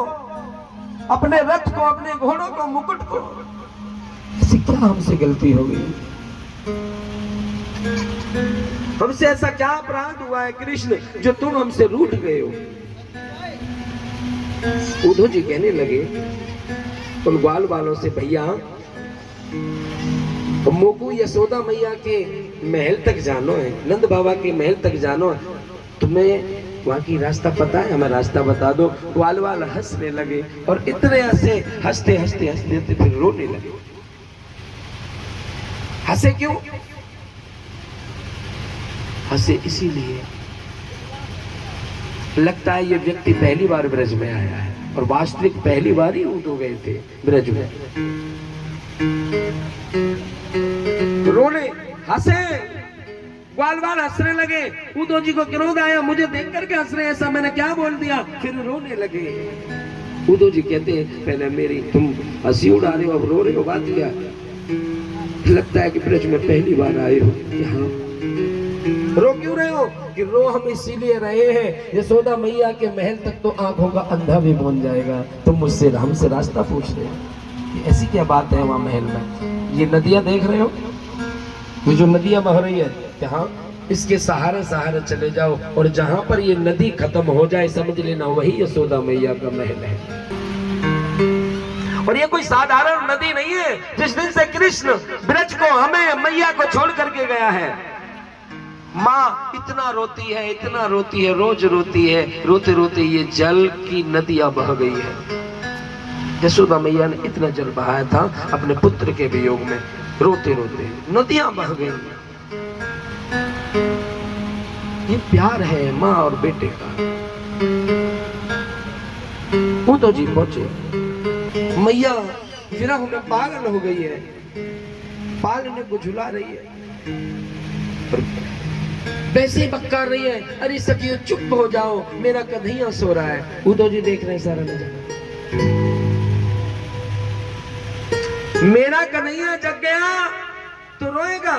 अपने रथ को, अपने घोड़ों को, मुकुट को। ऐसी क्या हमसे गलती हो गई? हमसे ऐसा क्या अपराध हुआ है कृष्ण जो तुम हमसे रूठ गए हो? उद्धव जी कहने लगे उन ग्वाल वालों से, भैया मोकू यशोदा मैया के महल तक जानो है, नंद बाबा के महल तक जानो है, तुम्हें वहां की रास्ता पता है? हमें रास्ता बता दो। ग्वाल वाल हंसने लगे और इतने हंसे, हंसते हंसते हंसते फिर रोने लगे। हंसे क्यों? हंसे इसीलिए लगता है ये व्यक्ति पहली बार ब्रज में आया है और वास्तविक पहली बार ही उठो गए थे ब्रज में। रोने, हंसे, ग्वाल वाल हंसने लगे। उद्धव जी को क्रोध आया, मुझे देख करके हंस रहे, ऐसा मैंने क्या बोल दिया? फिर रोने लगे। उद्धव जी कहते हैं, पहले मेरी तुम हंसी उड़ा रहे हो, अब रो रहे हो, बात क्या? लगता है कि ब्रज में पहली बार आए हो। यहाँ रो क्यों रहे हो? कि रो हम इसीलिए रहे हैं, यशोदा मैया के महल तक तो आंखों का अंधा भी पहुंच जाएगा, तुम मुझसे हमसे रास्ता पूछ रहे हो। ऐसी क्या बात है वहां महल में? ये नदियां देख रहे हो, ये जो नदियां बह रही है, यहाँ इसके सहारे सहारे चले जाओ और जहां पर ये नदी खत्म हो जाए समझ लेना वही यशोदा मैया का महल है। और ये कोई साधारण नदी नहीं है। जिस दिन से कृष्ण ब्रज को, हमें, मैया को छोड़ करके गया है, माँ इतना रोती है, इतना रोती है, रोज रोती है, रोते रोते ये जल की नदियां बह गई है। यशोदा मैया ने इतना जल बहाया था अपने पुत्र के वियोग में, रोते रोते नदियां बह गई। ये प्यार है माँ और बेटे का। उद्धव जी पहुंचे, मैया विरह में पागल हो गई है, पालने को झुला रही है, वैसे ही बक्कार रही है, अरे सखियो चुप हो जाओ, मेरा कन्हैया सो रहा है। उद्धव जी देख रहे हैं सारा नजारा, मेरा कन्हैया जग गया तो रोएगा।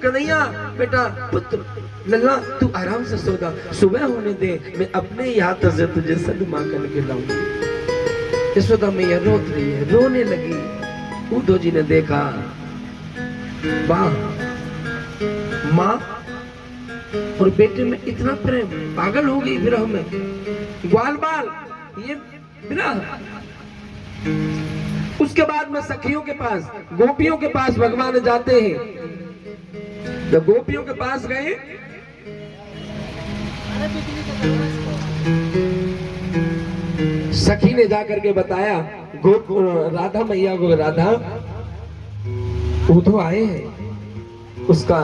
कन्हैया बेटा पुत्र लल्ला तू आराम से सोगा, सुबह होने दे, मैं अपने हाथ से तुझे सदमा करके लाऊंगी। यशोदा मैया रोत रही है, रोने लगी। उद्धव जी ने देखा, वाह माँ और बेटे में इतना प्रेम, पागल हो गई विरह में, ग्वाल बाल ये विरह। उसके बाद में सखियों के पास, गोपियों के पास भगवान जाते हैं। जब गोपियों के पास गए, सखी ने जाकर के बताया राधा मैया को, राधा उद्धव आए हैं, उसका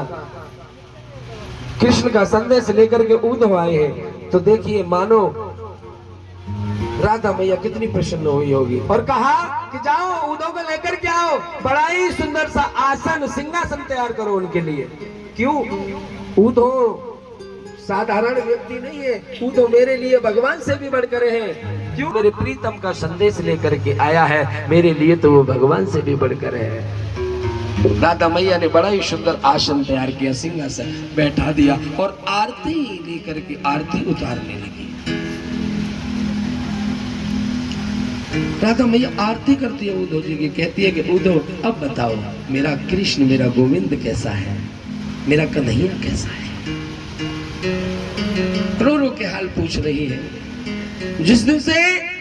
कृष्ण का संदेश लेकर के उद्धव आए हैं। तो देखिए मानो राधा मैया कितनी प्रसन्न हुई होगी, और कहा कि जाओ उद्धव को लेकर के आओ, बड़ा ही सुंदर सा आसन सिंहासन तैयार करो उनके लिए। क्यों? उद्धव साधारण व्यक्ति नहीं है, उद्धव मेरे लिए भगवान से भी बढ़कर है। क्यों? मेरे प्रीतम का संदेश लेकर के आया है, मेरे लिए तो वो भगवान से भी बढ़कर है। राधा मैया ने बड़ा ही सुंदर आसन तैयार किया, सिंहासन बैठा दिया, और आरती लेकर के आरती उतारने लगी। राधा मैया आरती करती है उद्धव जी की, कहती है कि उद्धव अब बताओ मेरा कृष्ण, मेरा गोविंद कैसा है, मेरा कन्हैया कैसा है। रो रो के हाल पूछ रही है। जिस दिन से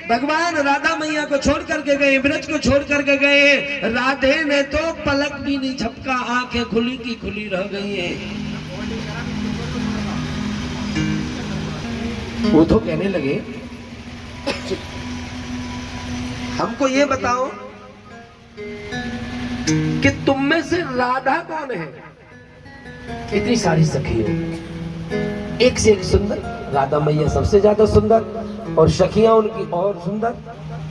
भगवान राधा मैया को छोड़ करके गए, ब्रज को छोड़ करके गए, राधे ने तो पलक भी नहीं झपका, आंखें खुली की खुली रह गई है। उद्धव कहने लगे, हमको ये बताओ कि तुम में से राधा कौन है? इतनी सारी सखी हो, एक से एक सुंदर, राधा मैया सबसे ज्यादा सुंदर, और सखियां उनकी और सुंदर,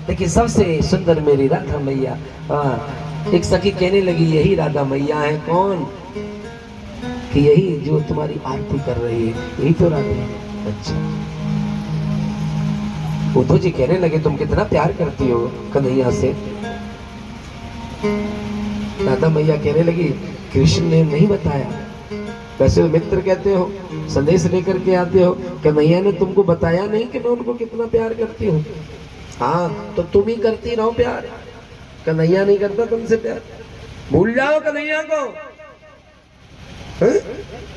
लेकिन सबसे सुंदर मेरी राधा मैया। हाँ, एक सखी कहने लगी यही राधा मैया है। कौन? कि यही जो तुम्हारी आरती कर रही है, यही तो राधा है। अच्छा। उद्धव जी कहने लगे, तुम कितना प्यार करती हो कन्हैया से? राधा मैया कहने लगी, कृष्ण ने नहीं बताया, वैसे मित्र कहते हो, संदेश लेकर के आते हो, कन्हैया ने तुमको बताया नहीं कि मैं उनको कितना प्यार करती हूँ। हाँ, तो तुम ही करती रहो प्यार, कन्हैया नहीं करता तुमसे प्यार। भूल जाओ कन्हैया को।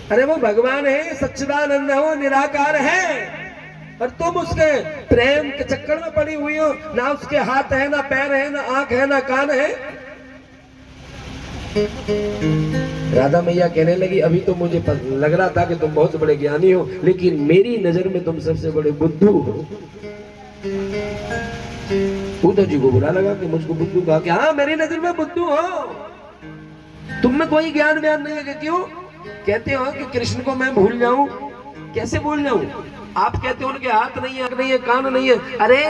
अरे वो भगवान है, सच्चिदानंद है, वो निराकार है, और तुम उसके प्रेम के चक्कर में पड़ी हुई हो। ना उसके हाथ है, ना पैर है, ना आंख है, ना कान है। राधा मैया कहने लगी, अभी तो मुझे लग रहा था कि तुम बहुत बड़े ज्ञानी हो, लेकिन मेरी नजर में तुम सबसे बड़े बुद्धू हो। उद्धव जी को बुरा लगा कि मुझको बुद्धू कहा। कि हाँ, मेरी नजर में बुद्धू हो, तुम में कोई ज्ञान व्यान नहीं है। क्यों? कहते हो कि कृष्ण को मैं भूल जाऊं। कैसे भूल जाऊं? आप कहते हो उनके हाथ नहीं है, नहीं है, कान नहीं है। अरे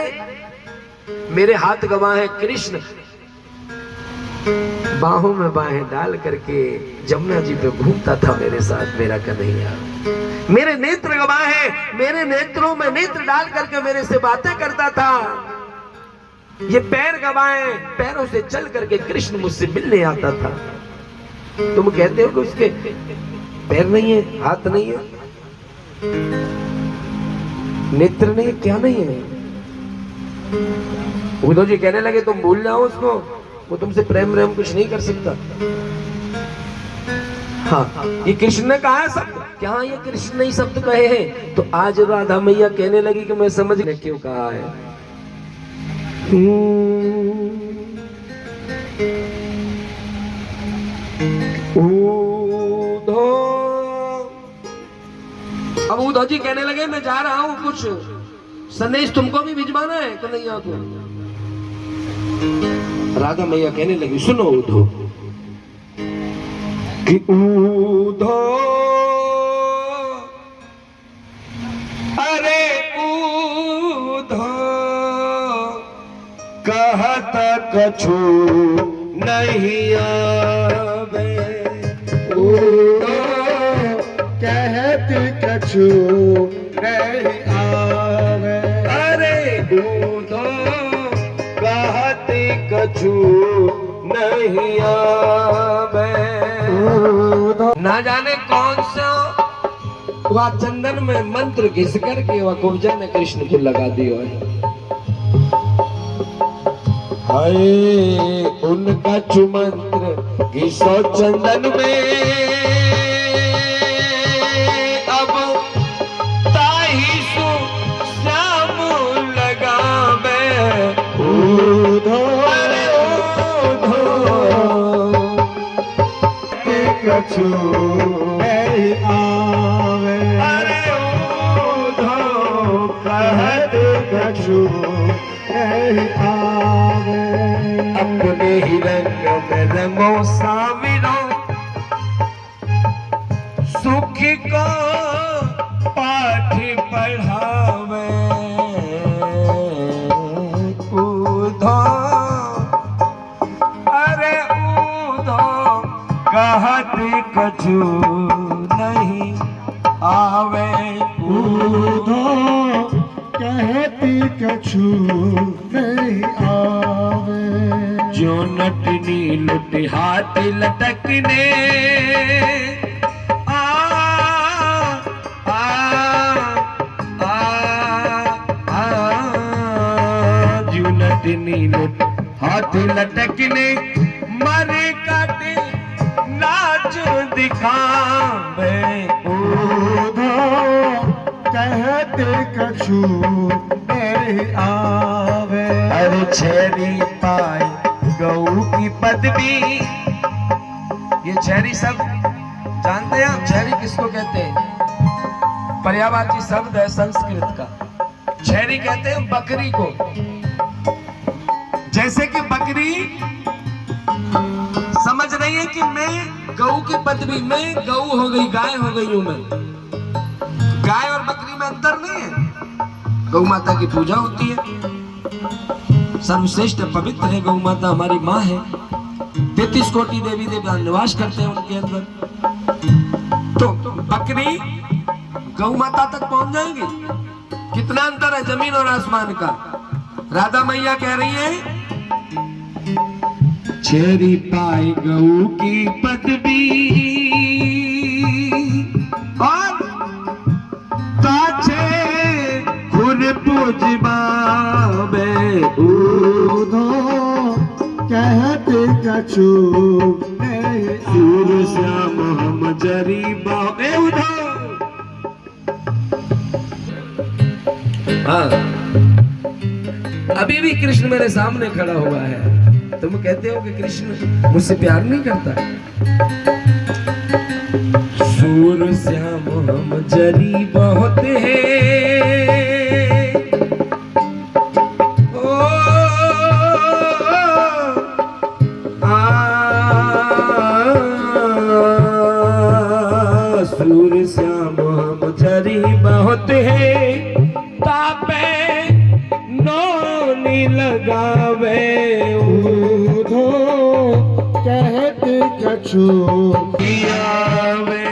मेरे हाथ गवाह है कृष्ण, बाहों में बाहें डाल करके जमुना जी पे घूमता था मेरे साथ मेरा कन्हैया। मेरे नेत्र गवाह है, मेरे नेत्रों में नेत्र डाल करके मेरे से बातें करता था। ये पैर गवाह है, पैरों से चल करके कृष्ण मुझसे मिलने आता था। तुम कहते हो कि उसके पैर नहीं है, हाथ नहीं है, नेत्र नहीं है, क्या नहीं है? उद्धव जी कहने लगे, तुम भूल जाओ उसको, वो तुमसे प्रेम प्रेम कुछ नहीं कर सकता। हाँ, ये कृष्ण ने कहा शब्द, क्या ये कृष्ण नहीं शब्द कहे हैं? तो आज राधा मैया कहने लगी कि मैं समझ गई क्यों कहा है। अब उद्धव जी कहने लगे, मैं जा रहा हूं, कुछ संदेश तुमको भी भिजवाना है कन्हैया को। राधा मैया कहने लगी, सुनो उद्धव कि उद्धव कहत कछु नहीं आवे। कहत कछु नहीं आवे। अरे ऊँधो कहत कछु नहीं आवे। ना जाने कौन सा वह चंदन में मंत्र घिस करके वह कुब्जा ने कृष्ण को लगा दियो है। हाय उनका चुमंत्र घिसो चंदन में, अब ताही सु श्याम लगावे। ऊधो कछु नहीं आवे। अरे ऊधो कहत कछु नहीं आवे। अपने ही रंग में रंगो साविरो, सुख को पाठ पढ़ावे। ऊधो अरे ऊधो कहत कछु नहीं आवे। ऊधो कहत कछु नहीं आवे। जो नटनी लुट हाथ लटकने, आ आ आ आ जो नटनी लुट हाथ लटकने, मरे काटे नाच दिखावे। ऊधो कहत कछु नहीं आवे। अरे छेरी पाई गऊ की पदवी। ये छेरी सब जानते हैं आप? छेरी किसको कहते हैं? पर्यायवाची शब्द है संस्कृत का। छेरी कहते हैं बकरी को। जैसे कि बकरी समझ रही है कि मैं गऊ की पदवी, मैं गऊ हो गई, गाय हो गई हूं मैं। गाय और बकरी में अंतर नहीं है। गौ माता की पूजा होती है, सर्वश्रेष्ठ पवित्र है गौ माता, हमारी माँ है। 33 कोटि देवी देवता निवास करते हैं उनके अंदर। तो बकरी गौ माता तक पहुंच जाएगी। कितना अंतर है जमीन और आसमान का। राधा मैया कह रही है, छेरी पाई गऊ की पदवी और ताछे खुन पूजबावे। ऊधो कहत कछु नहीं। सूर श्याम हम जरी बावे। ऊधो हाँ, अभी भी कृष्ण मेरे सामने खड़ा हुआ है। तुम कहते हो कि कृष्ण मुझसे प्यार नहीं करता। सूर श्याम हम जरी बहुत है। ओ सूर श्याम हम जरी बहुत है। तापे नौनी लगावे। ऊधो कहत कछु आवे।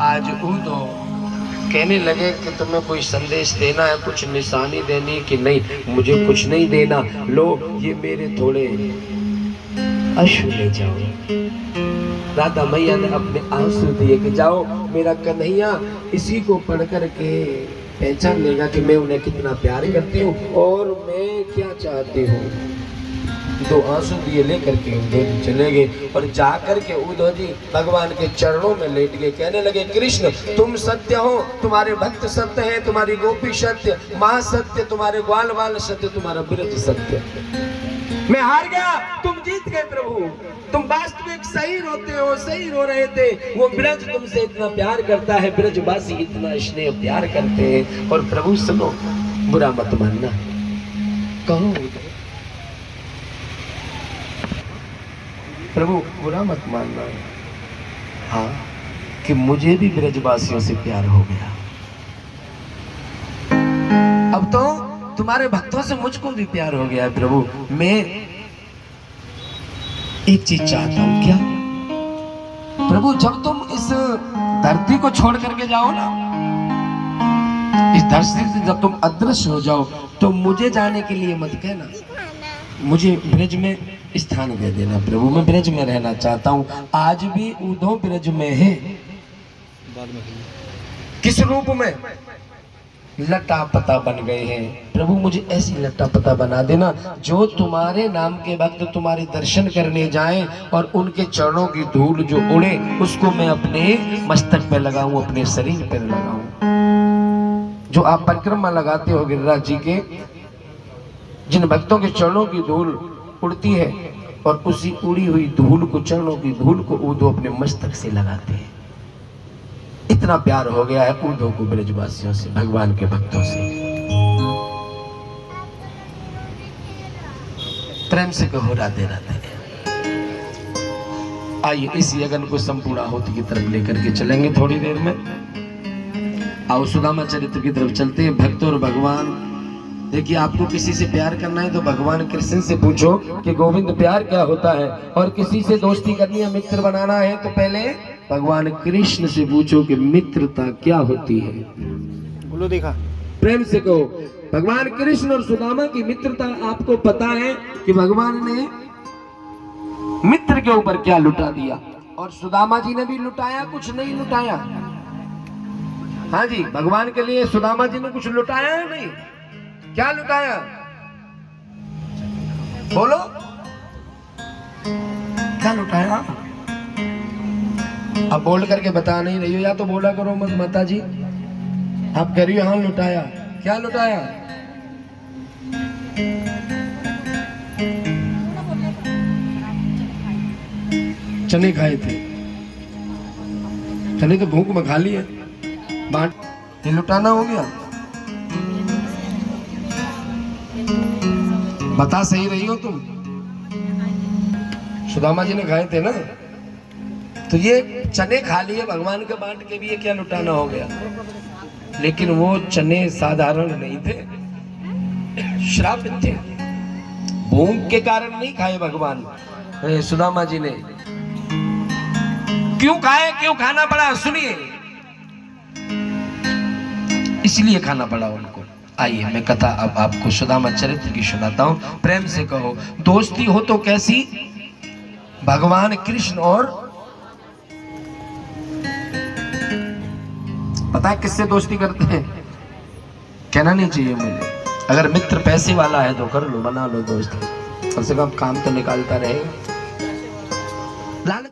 आज ऊधो कहने लगे कि तुम्हें कोई संदेश देना है, कुछ निशानी देनी है कि नहीं? मुझे कुछ नहीं देना। लो ये मेरे थोड़े अश्रु ले जाओ। राधा मैया ने अपने आंसू दिए कि जाओ, मेरा कन्हैया इसी को पढ़ कर के पहचान लेगा कि मैं उन्हें कितना प्यार करती हूँ और मैं क्या चाहती हूँ। दो आंसू दिए लेकर के उद्धव जी चले गए और जाकर के उद्धव जी भगवान के चरणों में लेट गए। कहने लगे, कृष्ण तुम सत्य हो, तुम्हारे भक्त सत्य है, तुम्हारी गोपी सत्य, माँ सत्य, तुम्हारे ग्वाल वाल सत्य, तुम्हारा ब्रज सत्य। मैं हार गया, तुम जीत गए प्रभु। तुम वास्तविक सही रोते हो, सही रो रहे थे। वो ब्रज तुमसे इतना प्यार करता है, ब्रजवासी इतना स्नेह प्यार करते हैं। और प्रभु सुनो, बुरा मत मानना। कहो प्रभु, बुरा मत मानना। हाँ, कि मुझे भी ब्रजवासियों से प्यार हो गया। अब तो तुम्हारे भक्तों से मुझको भी प्यार हो गया है प्रभु। मैं एक चीज चाहता हूं, क्या प्रभु, जब तुम इस धरती को छोड़ करके जाओ ना, इस धरती से जब तुम अदृश्य हो जाओ, तो मुझे जाने के लिए मत कहना, मुझे ब्रज में स्थान दे देना प्रभु। मैं ब्रज में रहना चाहता हूँ। आज भी उद्धव ब्रज में है। किस रूप में? लटा पता बन गए हैं प्रभु। मुझे ऐसी लटा पता बना देना जो तुम्हारे नाम के भक्त तुम्हारे दर्शन करने जाएं और उनके चरणों की धूल जो उड़े उसको मैं अपने मस्तक पे लगाऊं, अपने शरीर पर लगाऊं। जो आप परिक्रमा लगाते हो गिरिराज जी के, जिन भक्तों के चरणों की धूल उड़ती है और उसी उड़ी हुई धूल को, चरणों की धूल को उद्धव अपने मस्तक से लगाते हैं। इतना प्यार हो गया है उद्धव को ब्रजवासियों से, भगवान के भक्तों से। प्रेम से कहो राधे राधे। आइए इस यज्ञ को संपूर्ण आहुति की तरफ लेकर के चलेंगे थोड़ी देर में। आओ सुदामा चरित्र की तरफ चलते हैं। भक्त और भगवान, देखिए आपको किसी से प्यार करना है तो भगवान कृष्ण से पूछो कि गोविंद प्यार क्या होता है, और किसी से दोस्ती करनी है, मित्र बनाना है, तो पहले भगवान कृष्ण से पूछो कि मित्रता क्या होती है। बोलो देखा, प्रेम से कहो, भगवान कृष्ण और सुदामा की मित्रता आपको पता है कि भगवान ने मित्र के ऊपर क्या लुटा दिया, और सुदामा जी ने भी लुटाया, कुछ नहीं लुटाया। हाँ जी, भगवान के लिए सुदामा जी ने कुछ लुटाया है नहीं? क्या लुटाया? बोलो, क्या लुटाया? अब बोल करके बता नहीं रही हो, या तो बोला करो मत माता जी। आप कह रही हो हाँ लुटाया। क्या लुटाया? चने खाए थे, चने तो भूख में खा लिए, बांट, ये लुटाना हो गया? बता सही रही हो तुम? सुदामा जी ने खाए थे ना, तो ये चने खा लिए भगवान के बांट के भी, ये क्या लुटाना हो गया? लेकिन वो चने साधारण नहीं थे, श्रापित थे। भूख के कारण नहीं खाए भगवान, सुदामा जी ने। क्यों खाए, क्यों खाना पड़ा? सुनिए, इसलिए खाना पड़ा उनको। आइए मैं कथा अब आपको सुदामा चरित्र की सुनाता हूं। प्रेम से कहो, दोस्ती हो तो कैसी? भगवान कृष्ण और, पता है किससे दोस्ती करते हैं? कहना नहीं चाहिए मुझे। अगर मित्र पैसे वाला है तो कर लो, बना लो दोस्त, कम से कम काम तो निकालता रहेगा। लालच